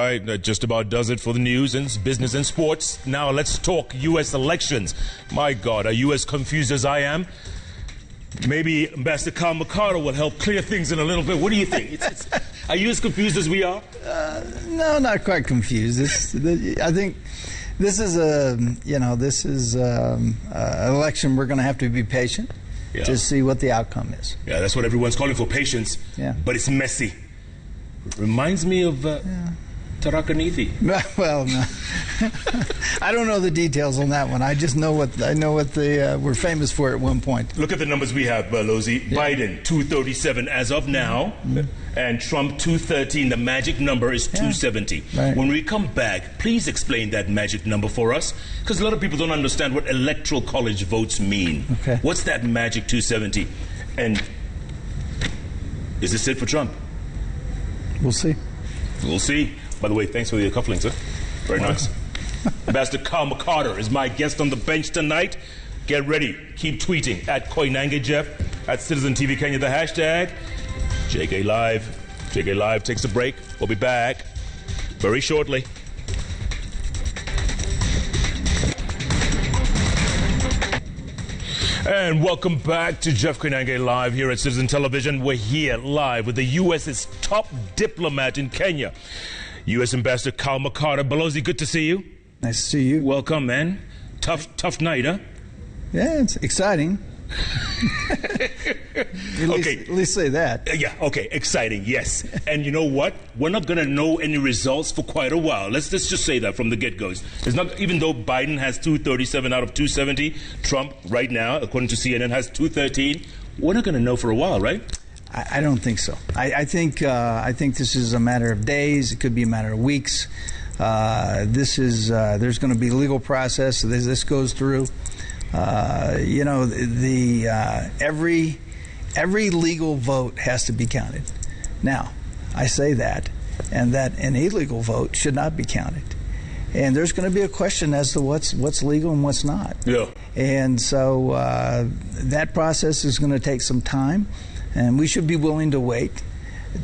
right, that just about does it for the news and business and sports. Now let's talk U.S. elections. My God, are you as confused as I am? Maybe Ambassador Kyle McCarter will help clear things in a little bit. What do you think? Are you as confused as we are? No, not quite confused. I think this is an election we're going to have to be patient to see what the outcome is. Yeah, that's what everyone's calling for, patience. Yeah. But it's messy. Reminds me of Tarakanithi. Well, no. I don't know the details on that one. I just know what they were famous for at one point. Look at the numbers we have, Belozi. Yeah. Biden 237 as of now, and Trump 213. The magic number is 270. Right. When we come back, please explain that magic number for us, because a lot of people don't understand what Electoral College votes mean. Okay. What's that magic 270? And is this it for Trump? We'll see. We'll see. By the way, thanks for the cufflinks, sir. Very nice. Ambassador Kyle McCarter is my guest on the bench tonight. Get ready. Keep tweeting at Koinange Jeff, at Citizen TV Kenya, the hashtag JKLive. JKLive takes a break. We'll be back very shortly. And welcome back to Jeff Koinange Live here at Citizen Television. We're here live with the U.S.'s top diplomat in Kenya, U.S. Ambassador Kyle McCarter. Belozi, good to see you. Nice to see you. Welcome, man. Tough night, huh? Yeah, it's exciting. At least say that. Yeah, okay, exciting, yes. And you know what? We're not going to know any results for quite a while. Let's just say that from the get-go. It's not, even though Biden has 237 out of 270, Trump right now, according to CNN, has 213. We're not going to know for a while, right? I don't think so. I think this is a matter of days. It could be a matter of weeks. There's going to be a legal process. This goes through. Every legal vote has to be counted. Now, I say that, and that an illegal vote should not be counted. And there's going to be a question as to what's legal and what's not. Yeah. And so that process is going to take some time, and we should be willing to wait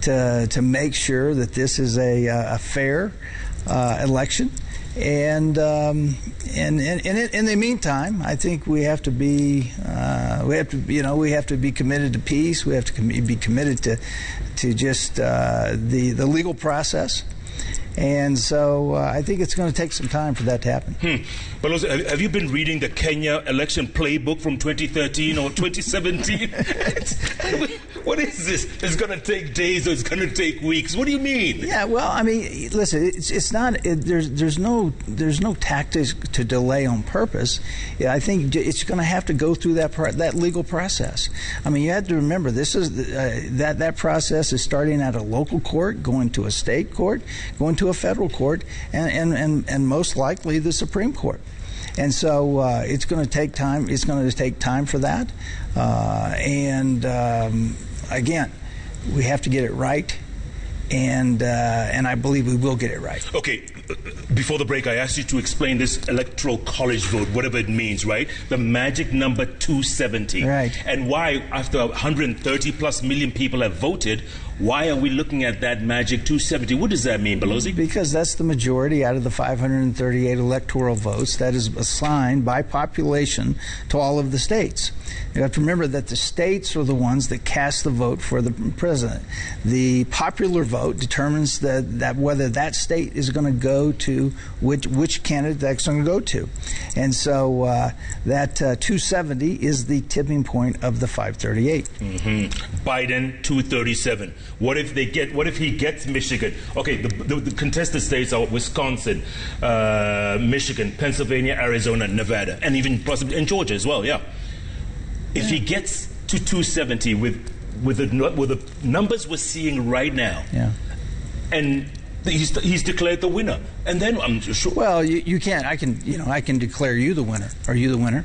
to make sure that this is a fair election. And in the meantime, I think we have to be committed to peace. We have to be committed to just the legal process. And so I think it's going to take some time for that to happen. But also, have you been reading the Kenya election playbook from 2013 or 2017? What is this? It's going to take days or it's going to take weeks? What do you mean? Yeah, well, I mean, listen, it's not. There's no tactics to delay on purpose. Yeah, I think it's going to have to go through that legal process. I mean, you have to remember this is that process is starting at a local court, going to a state court, going to a federal court, and most likely the Supreme Court. And so it's going to take time. It's going to take time for that. Again, we have to get it right, and I believe we will get it right. Okay. Before the break, I asked you to explain this Electoral College vote, whatever it means, right? The magic number 270. Right. And why, after 130 plus million people have voted, why are we looking at that magic 270? What does that mean, Belozi? Because that's the majority out of the 538 electoral votes that is assigned by population to all of the states. You have to remember that the states are the ones that cast the vote for the president. The popular vote determines that whether that state is going to go to which candidate that's going to go to. And so that 270 is the tipping point of the 538. Biden 237. What if he gets Michigan? Okay, the contested states are Wisconsin, Michigan, Pennsylvania, Arizona, Nevada, and even possibly in Georgia as well. Yeah. If he gets to 270 with the numbers we're seeing right now, and he's declared the winner, and then I'm sure. Well, you can't. I can declare you the winner. Are you the winner?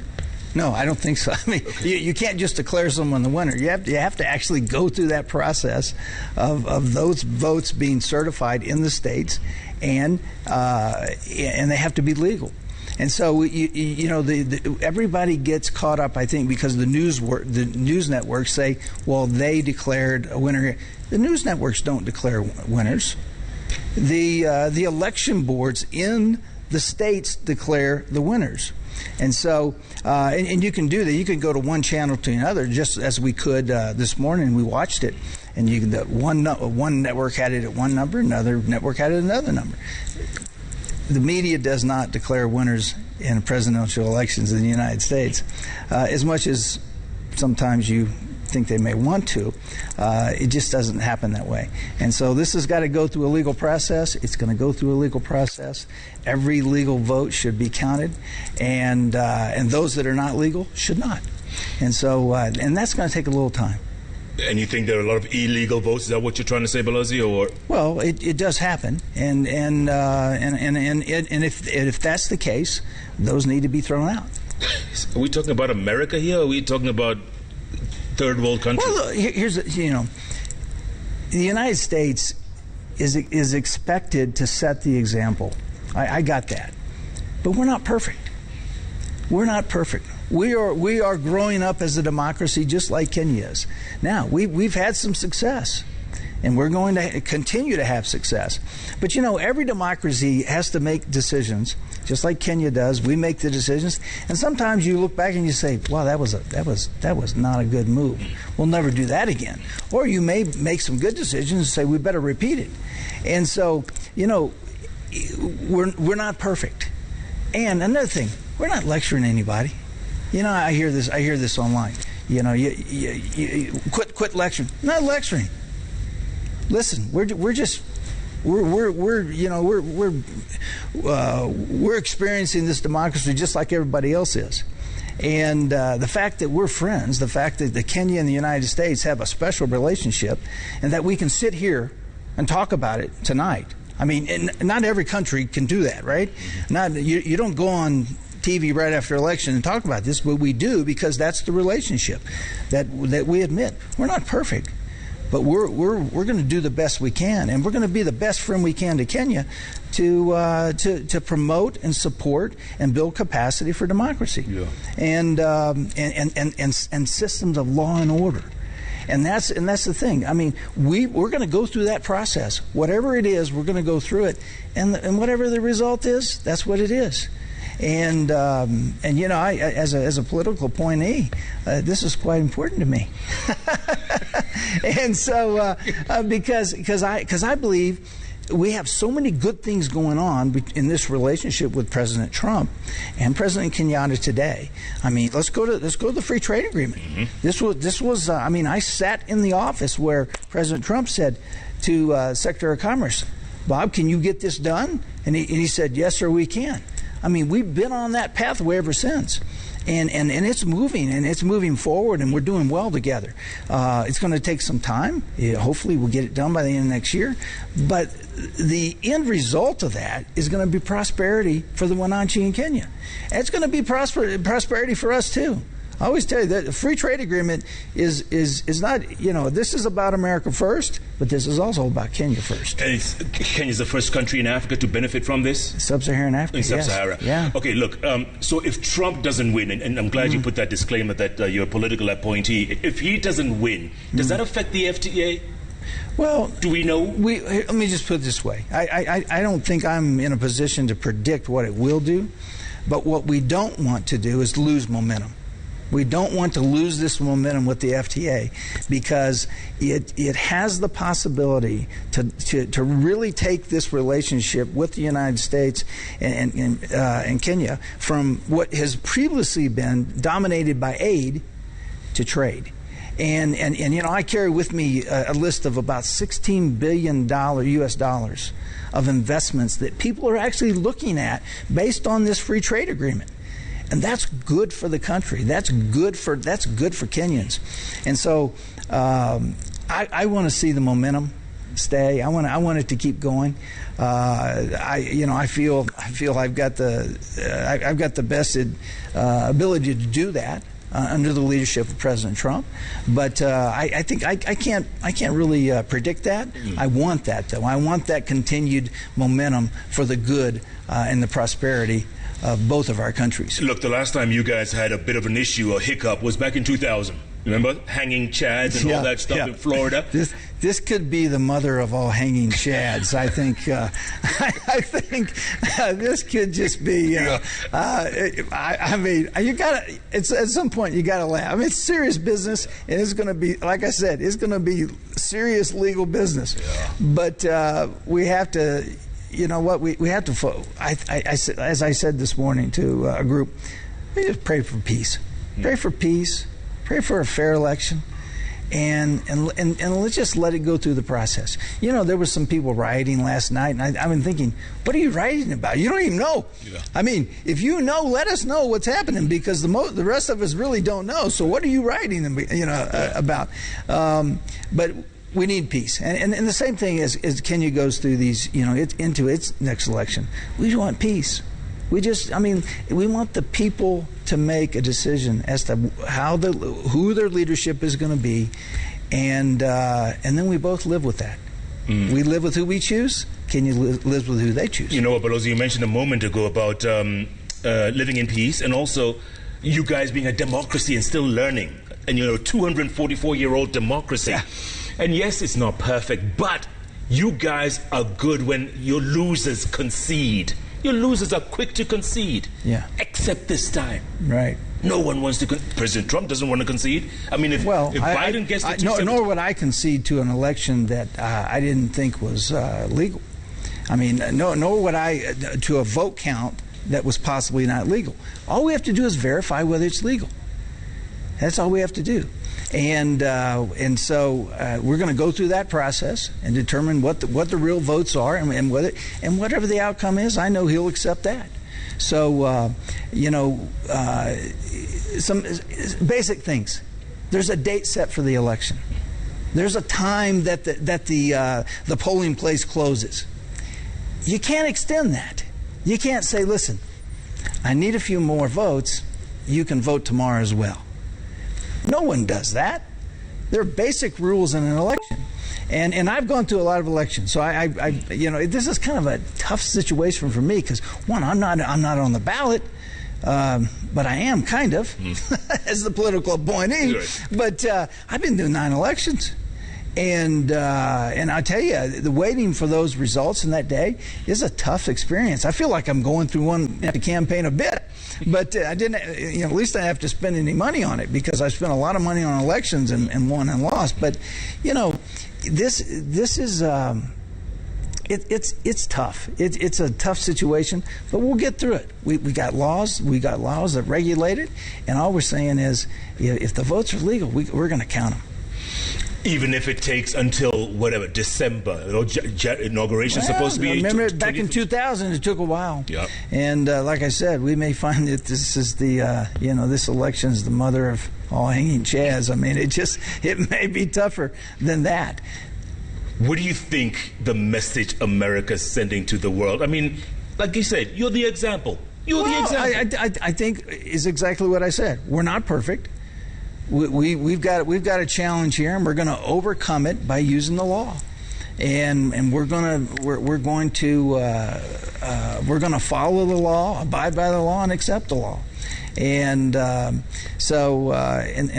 No, I don't think so. I mean, you can't just declare someone the winner. You have to actually go through that process of those votes being certified in the states, and they have to be legal. And so everybody gets caught up, I think, because the news networks say, well, they declared a winner here. The news networks don't declare winners. the election boards in the states declare the winners. And so, and you can do that. You can go to one channel to another, just as we could this morning. We watched it, and you can, one network had it at one number, another network had it at another number. The media does not declare winners in presidential elections in the United States, as much as sometimes you think they may want to. It just doesn't happen that way. And so this has got to go through a legal process. It's going to go through a legal process. Every legal vote should be counted, and those that are not legal should not. And so, and that's going to take a little time. And you think there are a lot of illegal votes? Is that what you're trying to say, Pelosi? Or well, it does happen, and if that's the case, those need to be thrown out. Are we talking about America here, or are we talking about third world countries? Well, look, here's the United States is expected to set the example. I got that, but we're not perfect. We're not perfect. We are growing up as a democracy just like Kenya is. Now, we've had some success, and we're going to continue to have success. But every democracy has to make decisions, just like Kenya does. We make the decisions, and sometimes you look back and you say, "Wow, that was not a good move. We'll never do that again." Or you may make some good decisions and say, "We better repeat it." And so, we're not perfect. And another thing, we're not lecturing anybody. I hear this online. You quit lecturing. Not lecturing. Listen, we're experiencing this democracy just like everybody else is. And the fact that we're friends, the fact that Kenya and the United States have a special relationship, and that we can sit here and talk about it tonight. I mean, not every country can do that, right? You don't go on TV right after election and talk about this, but we do, because that's the relationship that we admit. We're not perfect, but we're going to do the best we can, and we're going to be the best friend we can to Kenya to promote and support and build capacity for democracy, and systems of law and order. And that's the thing. I mean, we're going to go through that process. Whatever it is, we're going to go through it, and whatever the result is, that's what it is. And I, as a political appointee, this is quite important to me. And so because I believe we have so many good things going on in this relationship with President Trump and President Kenyatta today. I mean, let's go to the free trade agreement. Mm-hmm. This was I mean, I sat in the office where President Trump said to Secretary of Commerce, "Bob, can you get this done?" And he said, "Yes, sir, we can." I mean, we've been on that pathway ever since. And it's moving, and it's moving forward, and we're doing well together. It's going to take some time. Hopefully we'll get it done by the end of next year. But the end result of that is going to be prosperity for the Wananchi in Kenya. And it's going to be prosperity for us, too. I always tell you that the free trade agreement is not, this is about America first, but this is also about Kenya first. And Kenya's the first country in Africa to benefit from this? Sub-Saharan Africa, in Sub-Sahara. Yes. Yeah. Okay, look, so if Trump doesn't win, and I'm glad you put that disclaimer that you're a political appointee, if he doesn't win, does that affect the FTA? Well, do we know? Let me just put it this way. I don't think I'm in a position to predict what it will do, but what we don't want to do is lose momentum. We don't want to lose this momentum with the FTA, because it has the possibility to really take this relationship with the United States and Kenya from what has previously been dominated by aid to trade. And I carry with me a list of about $16 billion U.S. dollars of investments that people are actually looking at based on this free trade agreement. And that's good for the country. That's good for Kenyans. And so I want to see the momentum stay. I want it to keep going. I feel I've got the best ability to do that under the leadership of President Trump. But I think I can't really predict that. I want that, though. I want that continued momentum for the good and the prosperity of both of our countries. Look, the last time you guys had a bit of an issue, a hiccup, was back in 2000. Remember? Hanging chads and all that stuff in Florida. this could be the mother of all hanging chads. I think this could just be. I mean, you gotta. It's at some point you gotta laugh. I mean, it's serious business, and it's going to be, like I said, it's going to be serious legal business. Yeah. But we have to. You know what? We have to. As I said this morning to a group, we just pray for peace. Pray for peace. Pray for a fair election. And let's just let it go through the process. You know, there was some people rioting last night, and I've been thinking, what are you rioting about? You don't even know. Yeah. I mean, if you know, let us know what's happening, because the rest of us really don't know. So what are you rioting, about? But we need peace, and the same thing as Kenya goes through these, into its next election. We want peace. We want the people to make a decision as to who their leadership is going to be, and then we both live with that. We live with who we choose. Kenya lives with who they choose. You know what, Pelosi, you mentioned a moment ago about living in peace, and also you guys being a democracy and still learning, and 244-year-old democracy. Yeah. And yes, it's not perfect, but you guys are good when your losers concede. Your losers are quick to concede. Yeah. Except this time. Right. No one wants to. President Trump doesn't want to concede. I mean, if Biden gets to nor would I concede to an election that I didn't think was legal. I mean, nor would I to a vote count that was possibly not legal. All we have to do is verify whether it's legal. That's all we have to do. And so we're going to go through that process and determine what the real votes are, and whatever the outcome is, I know he'll accept that. So some basic things. There's a date set for the election. There's a time that the polling place closes. You can't extend that. You can't say, listen, I need a few more votes. You can vote tomorrow as well. No one does that. There are basic rules in an election, and I've gone through a lot of elections. So I this is kind of a tough situation for me because, one, I'm not on the ballot, but I am kind of as the political appointee. Right. But I've been doing 9 elections, and I tell you, the waiting for those results in that day is a tough experience. I feel like I'm going through one campaign a bit. But I didn't, at least I didn't have to spend any money on it, because I spent a lot of money on elections and won and lost. But, this is, it's tough. It's a tough situation, but we'll get through it. We got laws that regulate it, and all we're saying is, if the votes are legal, we're going to count them. Even if it takes until December, inauguration is supposed to be. Remember, back in 2000, it took a while. Yeah. And like I said, we may find that this is this election is the mother of all hanging chads. I mean, it may be tougher than that. What do you think the message America's sending to the world? I mean, like you said, you're the example. The example. I think is exactly what I said. We're not perfect. We've got a challenge here, and we're going to overcome it by using the law, and we're going to follow the law, abide by the law, and accept the law, and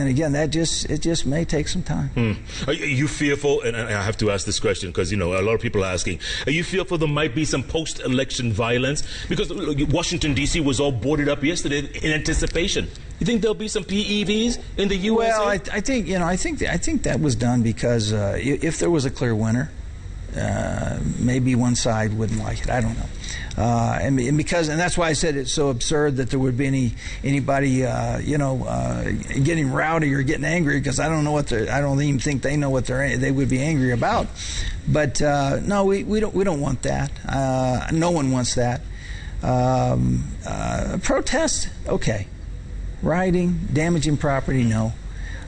again, it just may take some time. Are you fearful? And I have to ask this question because a lot of people are asking. Are you fearful there might be some post-election violence? Because Washington D.C. was all boarded up yesterday in anticipation. You think there'll be some PEVs in the U.S.? Well, I think that was done because if there was a clear winner, maybe one side wouldn't like it. I don't know. And that's why I said it's so absurd that there would be anybody getting rowdy or getting angry, because I don't even think they know what they would be angry about. But no, we don't want that. No one wants that. Protest, okay. Rioting, damaging property, no.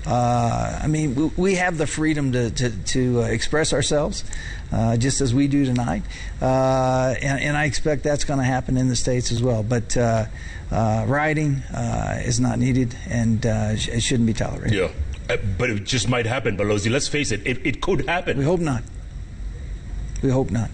I mean, we have the freedom to express ourselves, just as we do tonight, and I expect that's going to happen in the States as well. But rioting is not needed, and it shouldn't be tolerated. Yeah, but it just might happen, Pelosi. Let's face it, it could happen. We hope not. We hope not.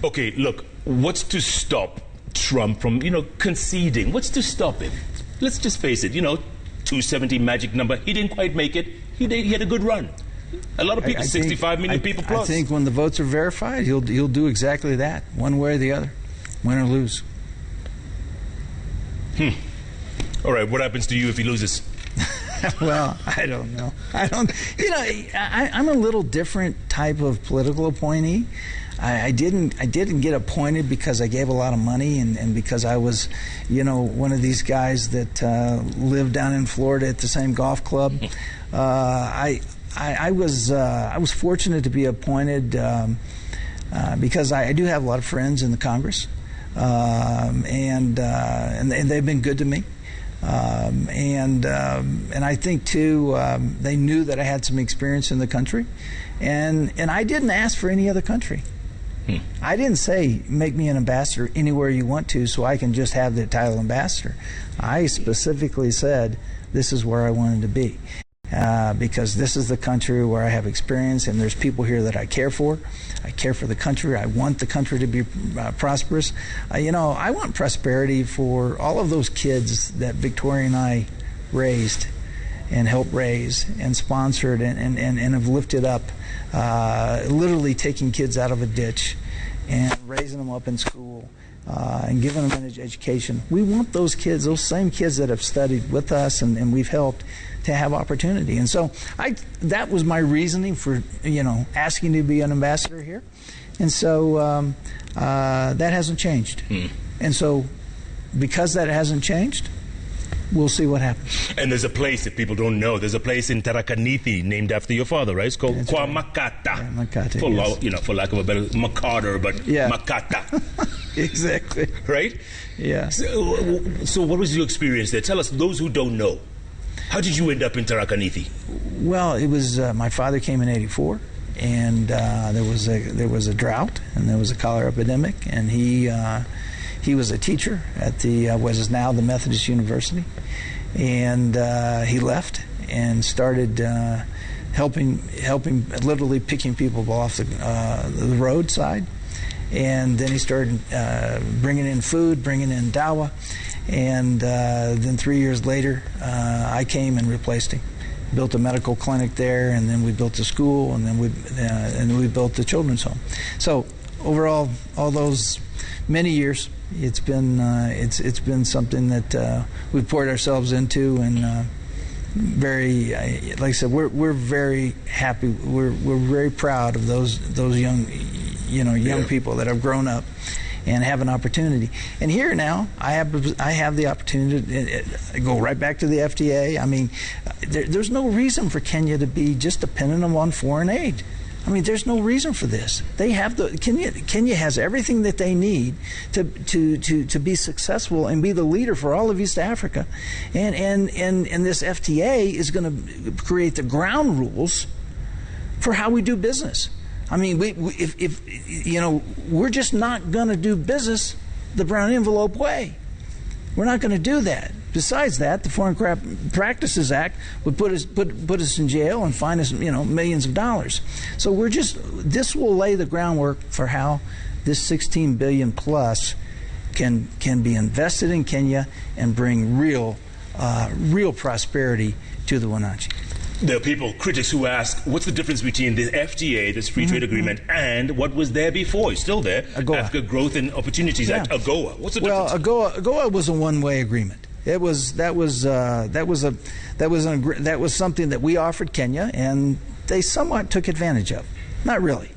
Okay, look, what's to stop Trump from, conceding? What's to stop him? Let's just face it, 270 magic number. He didn't quite make it. He had a good run. A lot of people, 65 million people plus. I think when the votes are verified, he'll do exactly that, one way or the other, win or lose. All right, what happens to you if he loses? Well, I don't know. I'm a little different type of political appointee. I didn't get appointed because I gave a lot of money and because I was, one of these guys that lived down in Florida at the same golf club. I was fortunate to be appointed because I do have a lot of friends in the Congress, and they've been good to me. And I think too, they knew that I had some experience in the country, and I didn't ask for any other country. I didn't say make me an ambassador anywhere you want to, so I can just have the title ambassador. I specifically said this is where I wanted to be, because this is the country where I have experience, and there's people here that I care for. I care for the country. I want the country to be prosperous. I want prosperity for all of those kids that Victoria and I raised and helped raise and sponsored and have lifted up, literally taking kids out of a ditch and raising them up in school and giving them an education. We want those kids, those same kids that have studied with us and we've helped, to have opportunity. And so that was my reasoning for asking to be an ambassador here. And so that hasn't changed. And so because that hasn't changed, we'll see what happens. And there's a place, if people don't know, there's a place in Tarakaniti named after your father, right? It's called Makata. Yeah, Makata, for lack of a better, McCarter, but Makata. Exactly. Right? Yeah. So what was your experience there? Tell us, those who don't know, how did you end up in Tarakaniti? Well, it was my father came in '84, and there was a drought, and there was a cholera epidemic, and he was a teacher at what is now the Methodist University, and he left and started helping, literally picking people off the roadside, and then he started bringing in food, bringing in dawa. And then 3 years later, I came and replaced him. Built a medical clinic there, and then we built a school, and then we built the children's home. So overall, all those many years, it's been something that we've poured ourselves into, and very, like I said, we're very happy. We're very proud of those young people that have grown up and have an opportunity. And here now, I have the opportunity to go right back to the FTA. I mean, there's no reason for Kenya to be just dependent on foreign aid. I mean, there's no reason for this. They have Kenya has everything that they need to be successful and be the leader for all of East Africa. And this FTA is going to create the ground rules for how we do business. I mean, we're just not going to do business the brown envelope way. We're not going to do that. Besides that, the Foreign Practices Act would put us in jail and fine us, millions of dollars. So this will lay the groundwork for how this 16 billion plus can be invested in Kenya and bring real prosperity to the Wananchi. There are critics who ask, what's the difference between the FTA, this free trade agreement, and what was there before? It's still there. AGOA. Africa Growth and Opportunities Act, AGOA. What's the difference? Well, AGOA was a one-way agreement. That was something that we offered Kenya, and they somewhat took advantage of. Not really.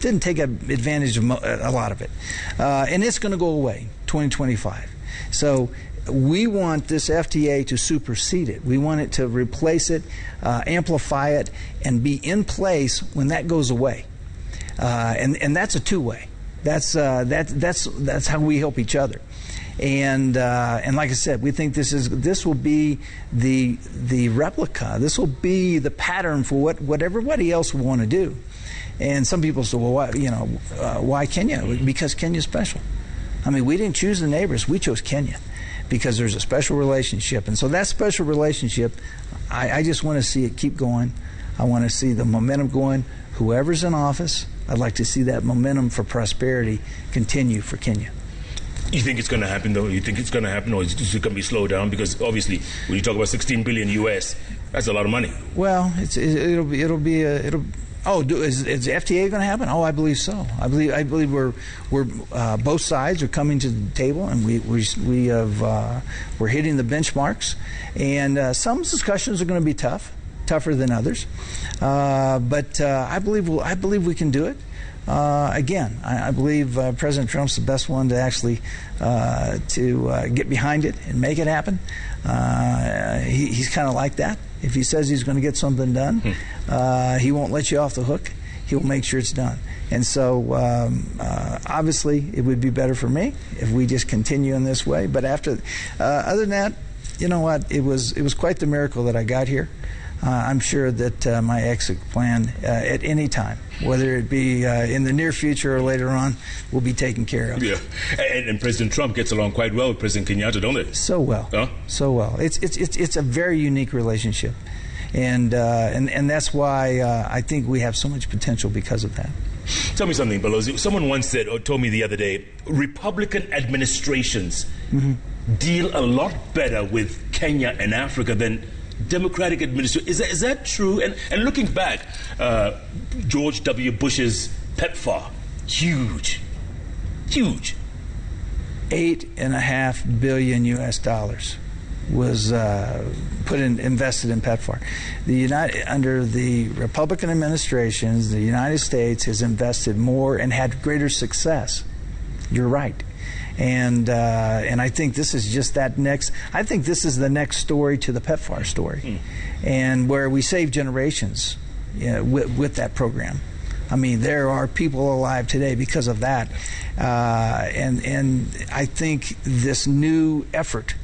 Didn't take advantage of a lot of it. And it's going to go away, 2025. So we want this FTA to supersede it. We want it to replace it, amplify it, and be in place when that goes away. And that's a two-way. That's how we help each other. And like I said, we think this will be the replica. This will be the pattern for what everybody else will want to do. And some people say, well, why Kenya? Because Kenya's special. I mean, we didn't choose the neighbors. We chose Kenya because there's a special relationship. And so that special relationship, I just want to see it keep going. I want to see the momentum going. Whoever's in office, I'd like to see that momentum for prosperity continue for Kenya. You think it's going to happen, though? You think it's going to happen, or is it going to be slowed down? Because obviously, when you talk about 16 billion US, That's a lot of money. Well, it'll be. Oh, is FTA going to happen? Oh, I believe so. I believe we're both sides are coming to the table, and we're hitting the benchmarks. And some discussions are going to be tougher than others. But I believe we can do it. Again, I believe President Trump's the best one to actually get behind it and make it happen. He's kind of like that. If he says he's going to get something done, he won't let you off the hook. He'll make sure it's done. And so, obviously, it would be better for me if we just continue in this way. But other than that, you know what? It was quite the miracle that I got here. I'm sure that my exit plan at any time, whether it be in the near future or later on, will be taken care of. Yeah, and President Trump gets along quite well with President Kenyatta, don't they? So well, so well. It's a very unique relationship, and that's why I think we have so much potential because of that. Tell me something, Balozi. Someone once said, or told me the other day, Republican administrations deal a lot better with Kenya and Africa than Democratic administration. Is that true? And looking back, George W. Bush's PEPFAR, huge. $8.5 billion was invested in PEPFAR. Under the Republican administrations, the United States has invested more and had greater success. You're right. And I think this is just that next. I think this is the next story to the PEPFAR story, and where we save generations with that program. I mean, there are people alive today because of that, and I think this new effort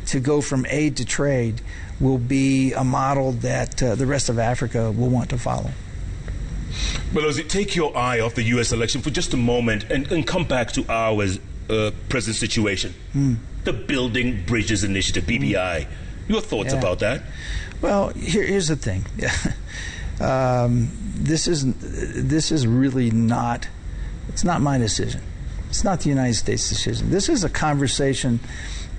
to go from aid to trade will be a model that the rest of Africa will want to follow. Balozi, take your eye off the U.S. election for just a moment and come back to ours. Present situation, the Building Bridges Initiative, BBI. Your thoughts about that? Well, here's the thing. This is really not. It's not my decision. It's not the United States' decision. This is a conversation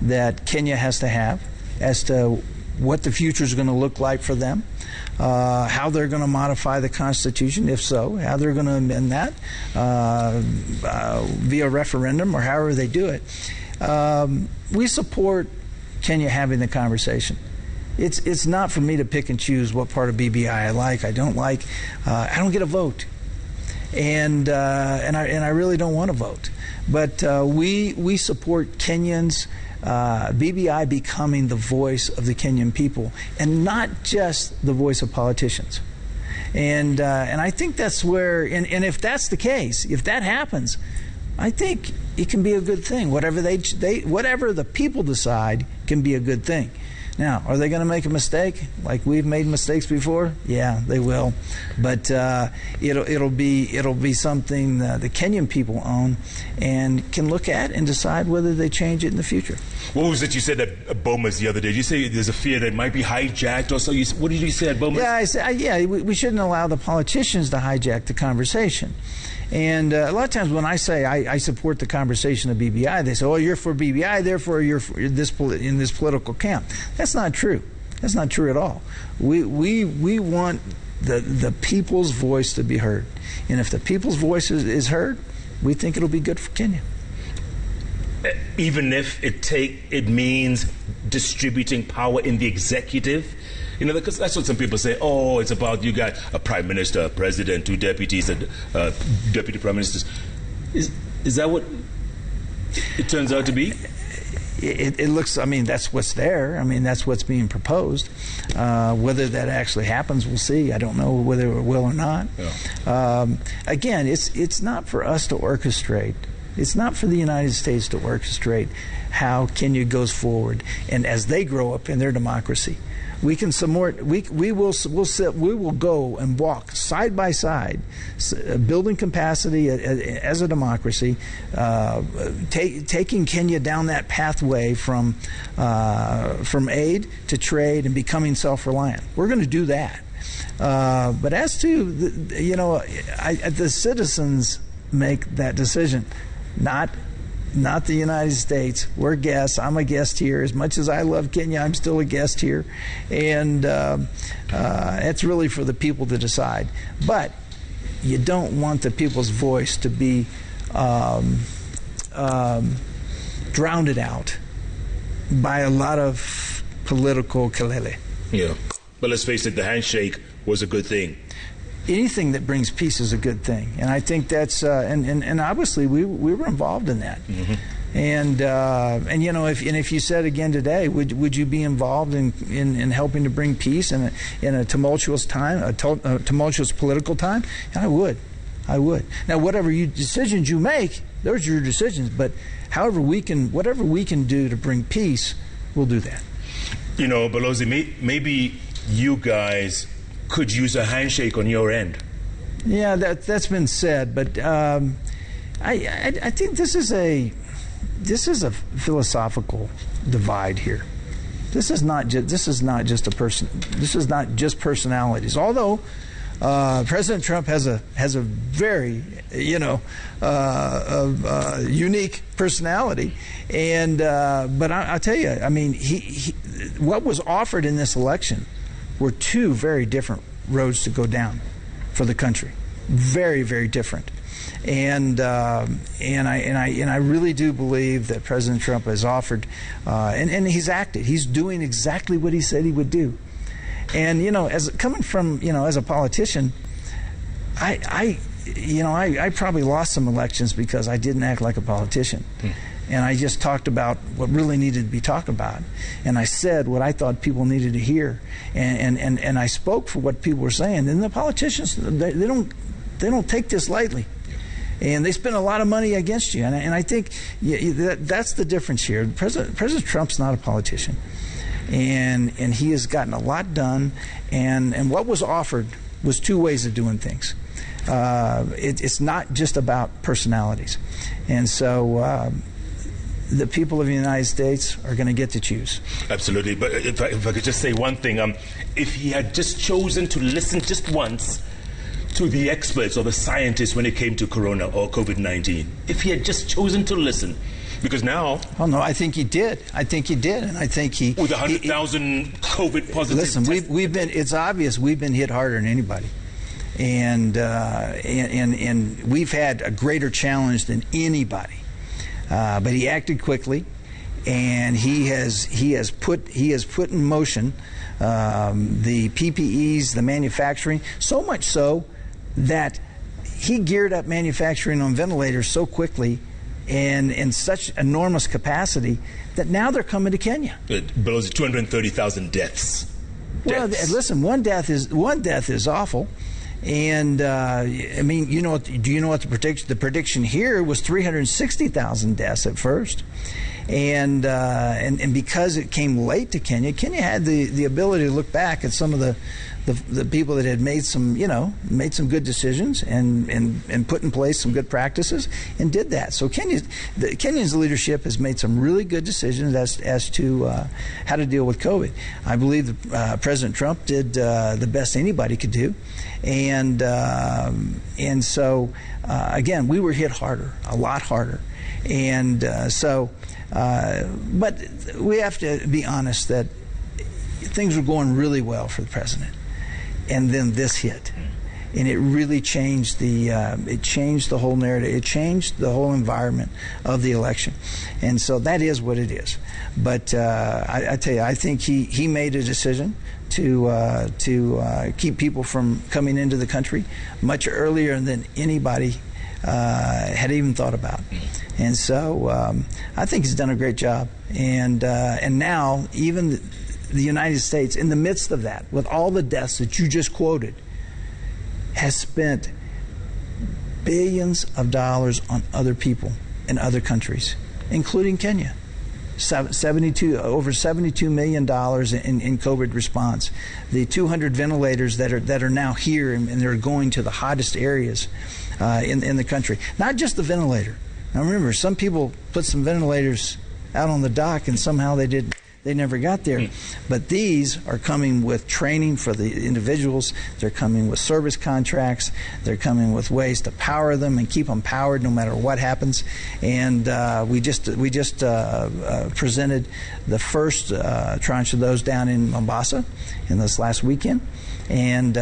that Kenya has to have as to what the future is going to look like for them, how they're going to modify the Constitution, if so, how they're going to amend that via referendum or however they do it. We support Kenya having the conversation. It's not for me to pick and choose what part of BBI I like, I don't like. I don't get a vote, and I really don't want to vote. But we support Kenyans. BBI becoming the voice of the Kenyan people, and not just the voice of politicians. And I think that's where, and if that's the case, if that happens, I think it can be a good thing. Whatever whatever the people decide can be a good thing. Now, are they going to make a mistake like we've made mistakes before? Yeah, they will. But it'll be something the Kenyan people own and can look at and decide whether they change it in the future. What was it you said at Bomas the other day? Did you say there's a fear that it might be hijacked or so? What did you say at Bomas? Yeah, I said we shouldn't allow the politicians to hijack the conversation. And a lot of times when I say I support the conversation of BBI, they say, "Oh, you're for BBI, therefore you're in this political camp." That's not true. That's not true at all. We want the people's voice to be heard, and if the people's voice is heard, we think it'll be good for Kenya. Even if it means distributing power in the executive. You know, because that's what some people say. Oh, it's about you got a prime minister, a president, two deputies, deputy prime ministers. Is that what it turns out to be? It looks. I mean, that's what's there. I mean, that's what's being proposed. Whether that actually happens, we'll see. I don't know whether it will or not. Yeah. Again, it's not for us to orchestrate. It's not for the United States to orchestrate how Kenya goes forward and as they grow up in their democracy. We can support. We will go and walk side by side, building capacity as a democracy, taking Kenya down that pathway from aid to trade and becoming self-reliant. We're going to do that. But as to the citizens make that decision, not not the United States. We're guests. I'm a guest here. As much as I love Kenya, I'm still a guest here. And it's really for the people to decide. But you don't want the people's voice to be drowned out by a lot of political kelele. Yeah. But let's face it, the handshake was a good thing. Anything that brings peace is a good thing, and I think that's and obviously we were involved in that. Mm-hmm. And you know, if you said again today, would you be involved in helping to bring peace in a tumultuous time, a tumultuous political time? I would. Now, whatever decisions you make, those are your decisions. But whatever we can do to bring peace, we'll do that. You know, Balozi, maybe you guys could use a handshake on your end. Yeah, that's been said, but I think this is a philosophical divide here. This is not just personalities. Although President Trump has a very unique personality, and but I'll tell you, I mean, he what was offered in this election were two very different roads to go down for the country, very, very different. And I really do believe that President Trump has offered, and he's acted. He's doing exactly what he said he would do. And as coming from as a politician, I probably lost some elections because I didn't act like a politician. And I just talked about what really needed to be talked about, and I said what I thought people needed to hear, and I spoke for what people were saying. And the politicians, they don't take this lightly, and they spend a lot of money against you. And I think that's the difference here. President Trump's not a politician, and he has gotten a lot done. And what was offered was two ways of doing things. It's not just about personalities, and so. The people of the United States are going to get to choose. Absolutely. But if I could just say one thing, if he had just chosen to listen just once to the experts or the scientists when it came to Corona or COVID-19, if he had just chosen to listen, because now... Oh, no, I think he did. And I think he... With 100,000 COVID positive... Listen, it's obvious we've been hit harder than anybody. And we've had a greater challenge than anybody. But he acted quickly, and he has put in motion the PPEs, the manufacturing, so much so that he geared up manufacturing on ventilators so quickly and in such enormous capacity that now they're coming to Kenya. Below 230,000 deaths. Well, listen, one death is awful. And I mean, do you know what the prediction here was? 360,000 deaths at first, and because it came late to Kenya had the ability to look back at some of the people that had made some good decisions and put in place some good practices and did that. So Kenya's leadership has made some really good decisions as to how to deal with COVID. I believe President Trump did the best anybody could do. And so again, we were hit harder, a lot harder, and but we have to be honest that things were going really well for the president, and then this hit, and it really changed the whole narrative. It changed the whole environment of the election, and so that is what it is. But I tell you, I think he made a decision to keep people from coming into the country much earlier than anybody had even thought about. And so I think he's done a great job. And now even the United States, in the midst of that, with all the deaths that you just quoted, has spent billions of dollars on other people in other countries, including Kenya. Over $72 million in COVID response. The 200 ventilators that are now here and they're going to the hottest areas in the country. Not just the ventilator. Now remember, some people put some ventilators out on the dock and somehow they they never got there. But these are coming with training for the individuals. They're coming with service contracts. They're coming with ways to power them and keep them powered no matter what happens. And we just presented the first tranche of those down in Mombasa in this last weekend. And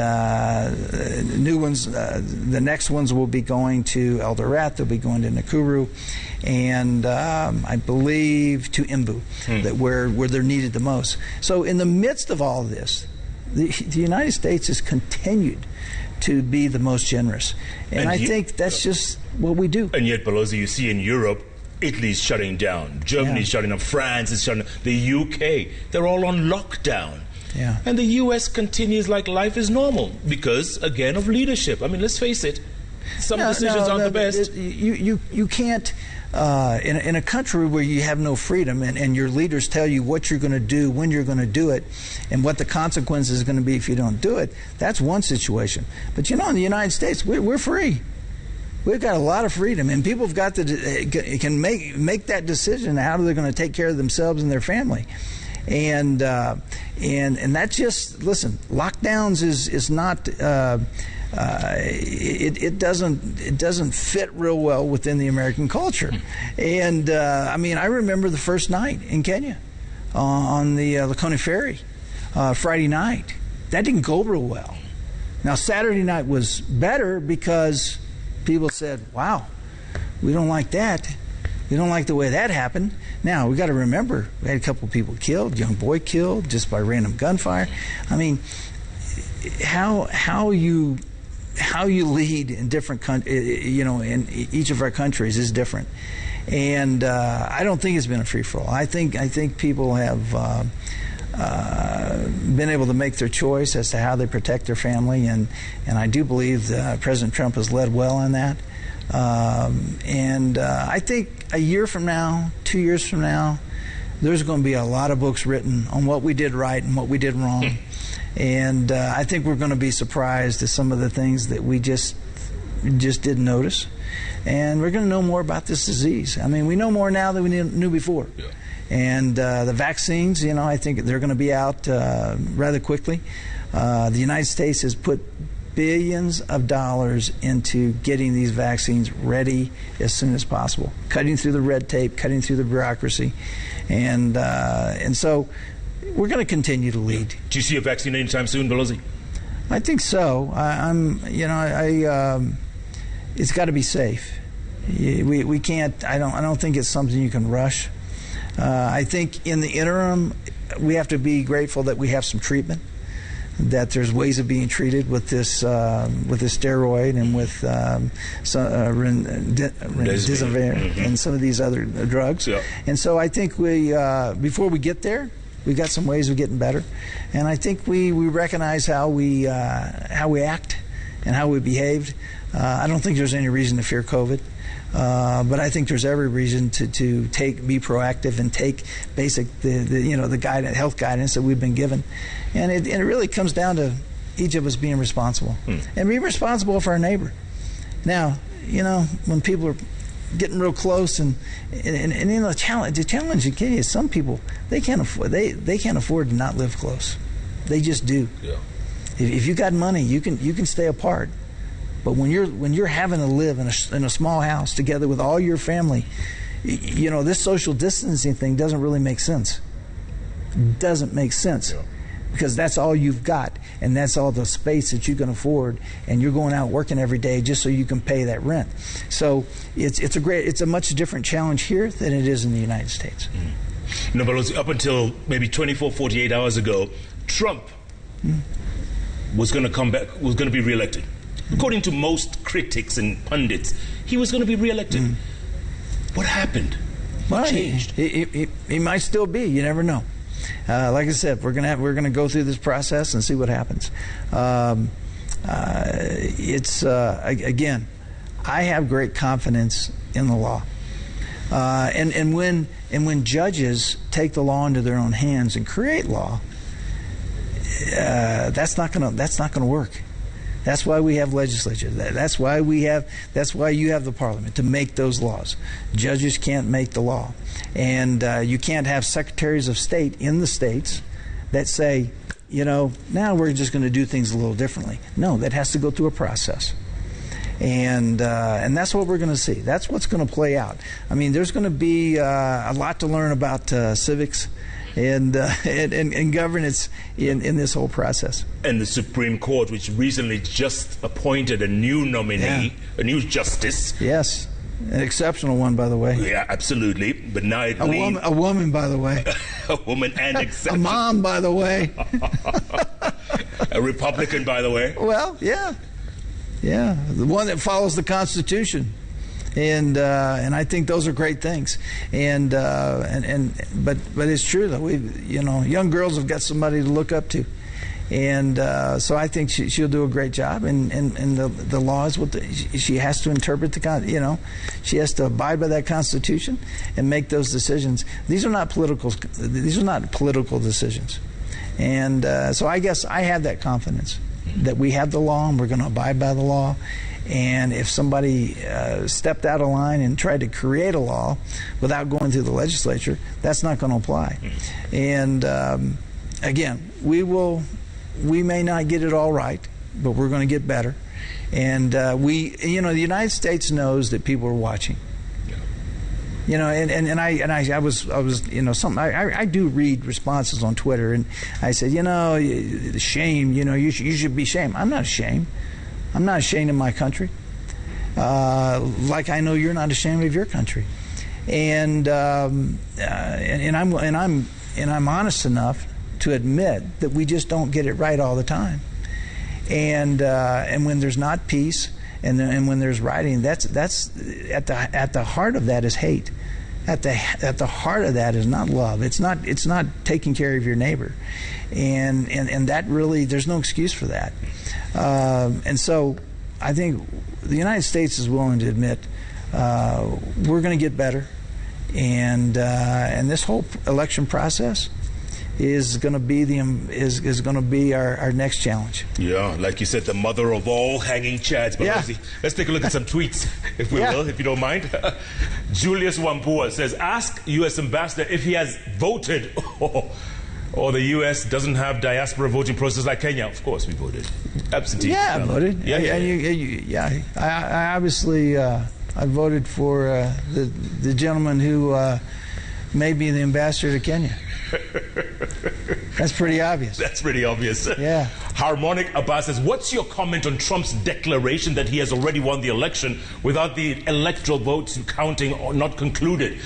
new ones, the next ones will be going to Eldoret, they'll be going to Nakuru, and I believe to Embu, that where they're needed the most. So in the midst of all of this, the United States has continued to be the most generous. And I think that's just what we do. And yet, Pelosi, you see in Europe, Italy's shutting down, Germany's shutting down, France is shutting down, the UK, they're all on lockdown. Yeah. And the U.S. continues like life is normal because, again, of leadership. I mean, let's face it, some decisions aren't the best. You can't, in a country where you have no freedom and your leaders tell you what you're going to do, when you're going to do it, and what the consequences are going to be if you don't do it, that's one situation. But, in the United States, we're free. We've got a lot of freedom, and people have got can make that decision how they're going to take care of themselves and their family. And that just, listen, lockdowns is not it doesn't fit real well within the American culture. And I remember the first night in Kenya on the Likoni Ferry, Friday night. That didn't go real well. Now Saturday night was better because people said, "Wow, we don't like that. We don't like the way that happened." Now, we got to remember, we had a couple of people killed, young boy killed just by random gunfire. I mean, how you lead in different in each of our countries is different. And I don't think it's been a free-for-all. I think people have been able to make their choice as to how they protect their family, and I do believe that President Trump has led well on that. I think a year from now, 2 years from now, there's going to be a lot of books written on what we did right and what we did wrong. And I think we're going to be surprised at some of the things that we just didn't notice. And we're going to know more about this disease. I mean, we know more now than we knew before. Yeah. And the vaccines, I think they're going to be out rather quickly. The United States has put billions of dollars into getting these vaccines ready as soon as possible, cutting through the red tape, cutting through the bureaucracy, and so we're going to continue to lead. Do you see a vaccine anytime soon, Pelosi? I think so. It's got to be safe. We can't. I don't think it's something you can rush. I think in the interim, we have to be grateful that we have some treatment, that there's ways of being treated with this steroid and with remdesivir and some of these other drugs. Yeah. And so I think we before we get there, we've got some ways of getting better. And I think we recognize how we act and how we behaved. I don't think there's any reason to fear COVID. But I think there's every reason to be proactive and take the guidance, health guidance that we've been given, and it really comes down to each of us being responsible and being responsible for our neighbor. Now, when people are getting real close, and the challenge in Kenya is some people they can't afford to not live close. They just do. Yeah. If you got money, you can stay apart. But when you're having to live in a small house together with all your family, this social distancing thing doesn't really make sense. Doesn't make sense. Yeah. Because that's all you've got, and that's all the space that you can afford, and you're going out working every day just so you can pay that rent. So it's a much different challenge here than it is in the United States. But up until maybe 24, 48 hours ago, Trump was going to come back, was going to be reelected. According to most critics and pundits, he was going to be reelected. What happened? What changed? He might still be. You never know. Like I said, we're going to go through this process and see what happens. Again, I have great confidence in the law, and when judges take the law into their own hands and create law, that's not going to work. That's why we have legislature. That's why you have the parliament, to make those laws. Judges can't make the law. And you can't have secretaries of state in the states that say, now we're just going to do things a little differently. No, that has to go through a process. And that's what we're going to see. That's what's going to play out. I mean, there's going to be a lot to learn about civics and governance in this whole process. And the Supreme Court, which recently just appointed a new nominee, a new justice. Yes, an exceptional one, by the way. Yeah, absolutely. But now a woman, by the way. A woman and exceptional. A mom, by the way. A Republican, by the way. Well, yeah, the one that follows the Constitution. And I think those are great things, but it's true though. Young girls have got somebody to look up to, and so I think she'll do a great job. And the law is she has to interpret she has to abide by that Constitution and make those decisions. These are not political decisions, and so I guess I have that confidence that we have the law and we're going to abide by the law. And if somebody stepped out of line and tried to create a law without going through the legislature, that's not going to apply. And again, we may not get it all right, but we're going to get better. And the United States knows that people are watching. I do read responses on Twitter, and I said, shame, you should be ashamed. I'm not ashamed. I'm not ashamed of my country, like I know you're not ashamed of your country, and I'm honest enough to admit that we just don't get it right all the time, and when there's not peace and when there's rioting, that's at the heart of that is hate. At the heart of that is not love. It's not taking care of your neighbor, and that really, there's no excuse for that. And so I think the United States is willing to admit we're going to get better, and this whole election process is going to be our next challenge. Yeah, like you said, the mother of all hanging chads. But let's take a look at some tweets, if we will, if you don't mind. Julius Wambua says, ask U.S. Ambassador if he has voted or the U.S. doesn't have diaspora voting process like Kenya. Of course we voted. Absentee. Yeah, I voted. I obviously I voted for the gentleman who may be the ambassador to Kenya. That's pretty obvious. That's pretty obvious. Yeah. Harmonic Abbas says, what's your comment on Trump's declaration that he has already won the election without the electoral votes counting or not concluded?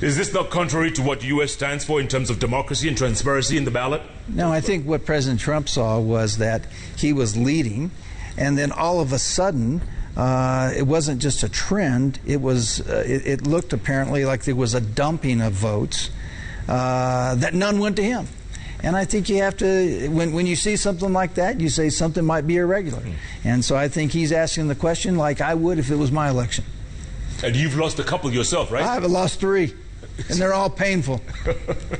Is this not contrary to what the U.S. stands for in terms of democracy and transparency in the ballot? No, I think what President Trump saw was that he was leading, and then all of a sudden, it wasn't just a trend. It looked apparently like there was a dumping of votes. That none went to him. And I think you have to, when you see something like that, you say something might be irregular. And so I think he's asking the question like I would if it was my election. And you've lost a couple yourself, right? I've lost 3. And they're all painful.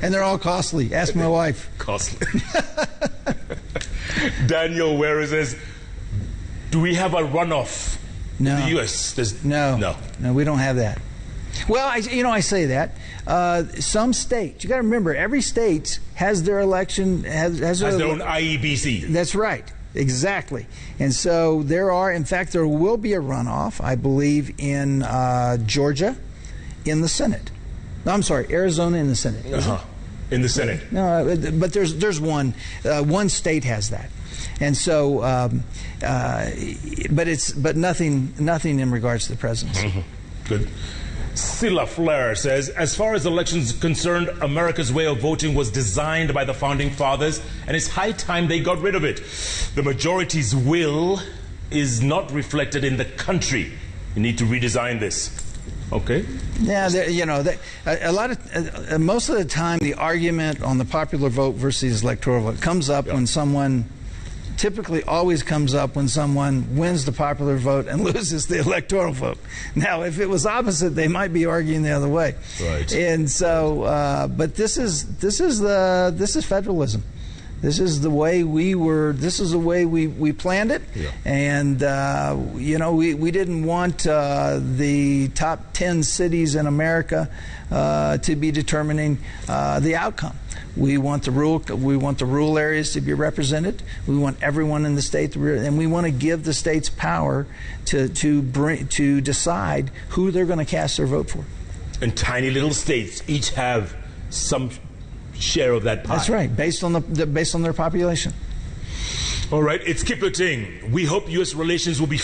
And they're all costly. Ask my wife. Costly. Daniel Ware says, do we have a runoff in the U.S.? No, we don't have that. Well, I say that. Some states, you got to remember, every state has their election, has their own IEBC. That's right, exactly. And so in fact, there will be a runoff, I believe, in Georgia, in the Senate. No, I'm sorry, Arizona in the Senate. In the Senate. No, but there's one. One state has that. And so, but nothing in regards to the presidency. Good. Silla Flair says, as far as elections concerned, America's way of voting was designed by the founding fathers, and it's high time they got rid of it. The majority's will is not reflected in the country. You need to redesign this. Okay. Yeah, most of the time, the argument on the popular vote versus electoral vote comes up when someone. Typically always comes up when someone wins the popular vote and loses the electoral vote. Now, if it was opposite, they might be arguing the other way. Right. And so, but this is federalism. This is the way we planned it. Yeah. And, we didn't want the top 10 cities in America to be determining the outcome. We want the rural areas to be represented. We want everyone in the state and we want to give the states power to decide who they're going to cast their vote for. And tiny little states each have some share of that pie. That's right, based on their population. All right, it's Kipling. We hope U.S. elections will be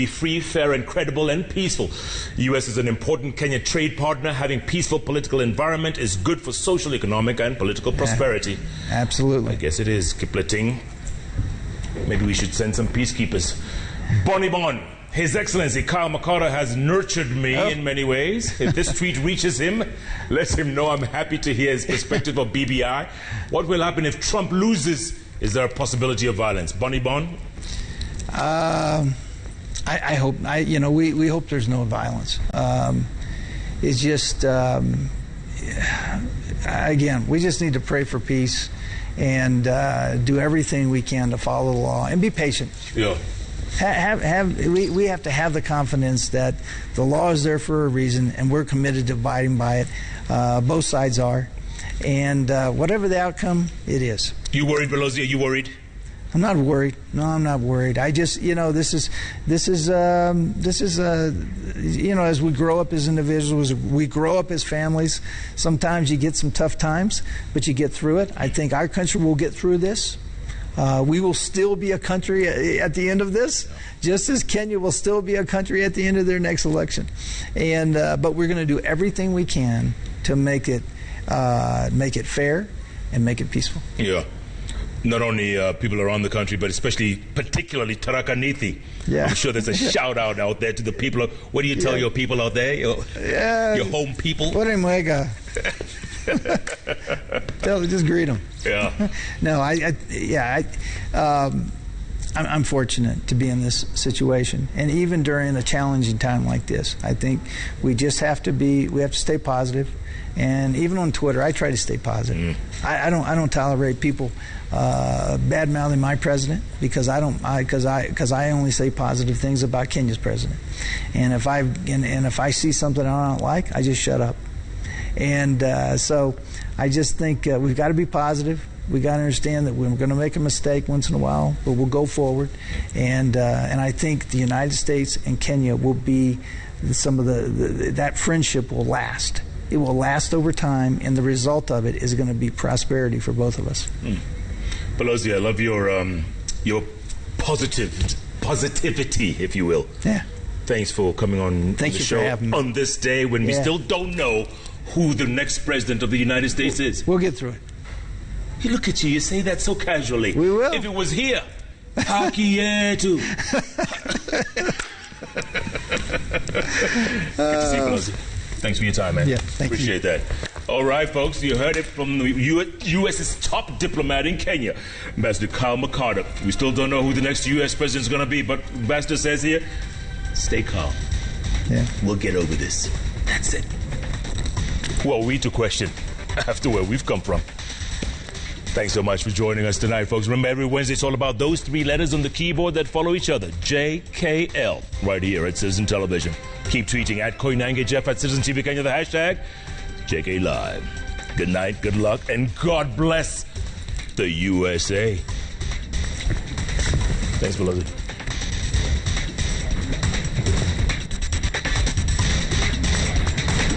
free, fair, and credible and peaceful. U.S. is an important Kenya trade partner. Having peaceful political environment is good for social, economic, and political prosperity. Absolutely. I guess it is, Kipling. Maybe we should send some peacekeepers. Bonnie Bon. His Excellency Kyle McCarter has nurtured me in many ways. If this tweet reaches him, let him know I'm happy to hear his perspective of BBI. What will happen if Trump loses? Is there a possibility of violence? Bonnie Bon? I hope. We hope there's no violence. It's just, again, we just need to pray for peace and do everything we can to follow the law and be patient. Yeah. We have to have the confidence that the law is there for a reason, and we're committed to abiding by it. Both sides are, and whatever the outcome, it is. You worried, Pelosi? Are you worried? I'm not worried. No, I'm not worried. I just, this is, as we grow up as individuals, we grow up as families. Sometimes you get some tough times, but you get through it. I think our country will get through this. We will still be a country at the end of this, just as Kenya will still be a country at the end of their next election. And but we're going to do everything we can to make it fair and make it peaceful. Yeah. Not only people around the country, but particularly Tharaka Nithi. Yeah. I'm sure there's a shout out there to the people. What do you tell your people out there? Your home people? Just greet them. Yeah. No, I'm fortunate to be in this situation, and even during a challenging time like this, I think we just have to stay positive. And even on Twitter, I try to stay positive. I don't tolerate people bad mouthing my president, because I only say positive things about Kenya's president. And if I see something I don't like, I just shut up. And so I just think we've got to be positive. We got to understand that we're going to make a mistake once in a while, but we'll go forward. And I think the United States and Kenya will be some of that friendship will last. It will last over time, and the result of it is going to be prosperity for both of us. Pelosi, I love your positivity, if you will. Yeah. Thanks for coming on the show for having me on this day when we still don't know who the next president of the United States is. We'll get through it. Hey, look at you. You say that so casually. We will. If it was here. Haki yetu. Good to see you, Pelosi. Thanks for your time, man. Yeah, thank you. Appreciate that. All right, folks, you heard it from the U.S.'s top diplomat in Kenya, Ambassador Kyle McCarter. We still don't know who the next U.S. president is going to be, but Ambassador says here, stay calm. Yeah. We'll get over this. That's it. Who are we to question after where we've come from? Thanks so much for joining us tonight, folks. Remember, every Wednesday, it's all about those three letters on the keyboard that follow each other. JKL, right here at Citizen Television. Keep tweeting at Koinange Jeff at Citizen TV Kenya, the hashtag JKLive. Good night, good luck, and God bless the USA. Thanks for listening.